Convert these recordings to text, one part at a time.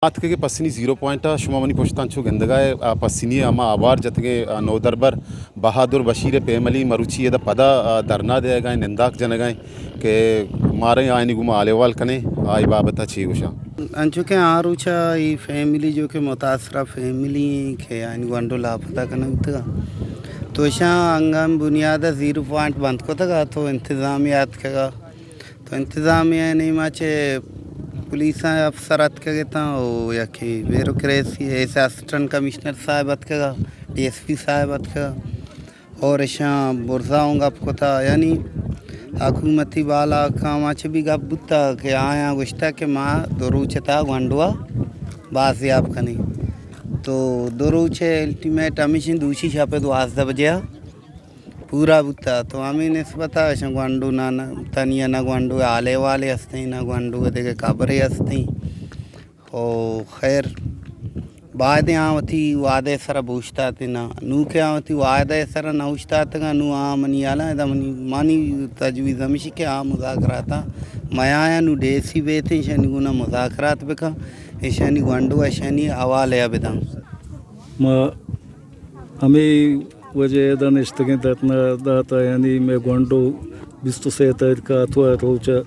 बात के पस्सिनी 0 पॉइंट शुमामनी पोस्तांचु गंदगाय पस्सिनी अमा आवार जतगे नौदरबर बहादुर बशीर पेमली मरुची यद पदा धरना देगा निंदाक जनगाय के मारे आयनी गुमा आलेवाल कने आई बाबता चीगुशा अंचु के आरुचा ई फैमिली जो के मुतासरा फैमिली के आयनी गंडो लापता कने उतगा तो शा अंगम बुनियाद 0 पॉइंट बंद को तगा तो इंतजामियात कगा तो इंतजामिया नहीं माचे पुलिस अफसरात कगेता ओ या कि ब्यूरोक्रेसी ऐसे असिस्टेंट कमिश्नर साहब अतकगा डीएसपी साहब अतकगा और ऐसा बुरजाऊंगा आपको था यानी हुकूमती वाला कामाचे भी गप बुत्ता के आया गुश्ता के माँ दोरुचता गंडवा बास याब कनी तो दोरुचे अल्टीमेट अमिशन दूसरी छापे तो आज बजे पूरा बुत्ता तो हमें निस्बता ऐसा गंडू ना तनिया ना गंडू आले वाले हंसते ना गंडू देखे काबरे हंसते और खैर बाद आवती वादे सर पूछता थे ना नू के आवती वादे सर नौछता था नू आ मनी आला मनी मानी तजवीज़ हमेशा के आ मुज़ाकराता मयाया नू डेसी बेते शनि गुना मुज़ाकरात बेका ऐशानी गंडू ऐशानी आवाले अबेदा हमें वजह दानिश्तगे दातना दाता यानी मैं गोंडो बिस्तु से तैर का अथवा रोचा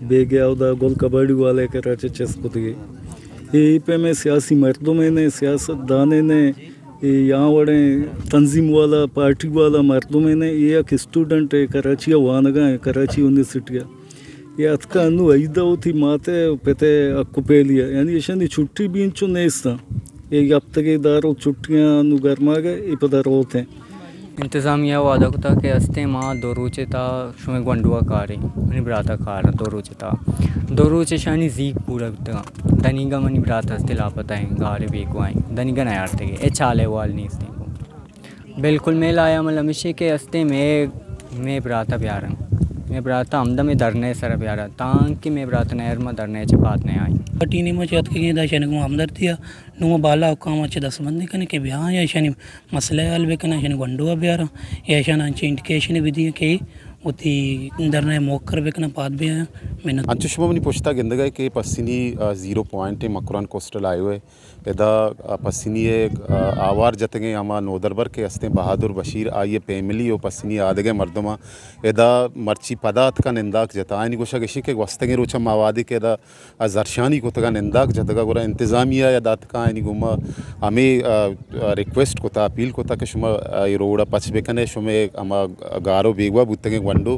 बेगे आवदा गोल कबड्डी वाले के राचे चस्कुतगे ये पे में सियासी मर्दों में ने सियासत दाने ने यहाँ वड़े तंजीम वाला पार्टी वाला मर्दों में ने ये एक स्टूडेंट है कराची वानगा है कराची यूनिवर्सिटी ये अतका अनु ऐदा होती माते पेते अकुपेलिया यानी ऐसा छुट्टी भी इंचो नेस्ता ये अब तक दारो छुट्टियाँ अनु गर्मा गए ये पता रोते हैं इंतज़ामिया वादा को था कि अस्ते माँ दो रोचे था शुमे गंडुआ कारी मनी ब्राता कार दो रोचे था दो रोचे शानी जीक पूरा था दनीगा मनी ब्राता अस्ते लापता है गारे बेकुआई दनीगा ना यार थे ए चाले वाल नहीं अस्ते को बिल्कुल मैं लाया मतलब मिशे के अस्ते मैं ब्राता प्यारा मैं ब्राता आमदा में धरने सर प्यारा ताकि मैं ब्राता नहर में धरने च बात नहीं आई पटीनी में चत के दा शनि को आमदर दिया नुमा बाला काम च 10 मंदी कने के ब्याह या शनि मसले हल बेकना शनि गंडुआ ब्यारा या शनि इंडिकेशन विधि के उती धरने मोकर बेकना पाद भी है मैंने अंचु शुमामनी पोस्ता गंदगाय के पस्सिनी 0 पॉइंट मकुरान कोस्टल आए हुए यदा पस्सिनी आवार जतगे अमा नौदरबर के हस्ते बहादुर बशीर आइए पेमली ओ पस्सिनी आदगे मर्दमा यदा मर्ची पदात का निंदाक जता आयनी गोशा गेशी के वस्तगे रोचा मावादी के यदा जरशानी को तगा निंदाक जतगा गोरा इंतजामिया या दात का आयनी गुमा हमें रिक्वेस्ट को था अपील को था कि शुमा रोड़ा पचबे कने शुमे अमा गारो बेगवा बुतगे गंडो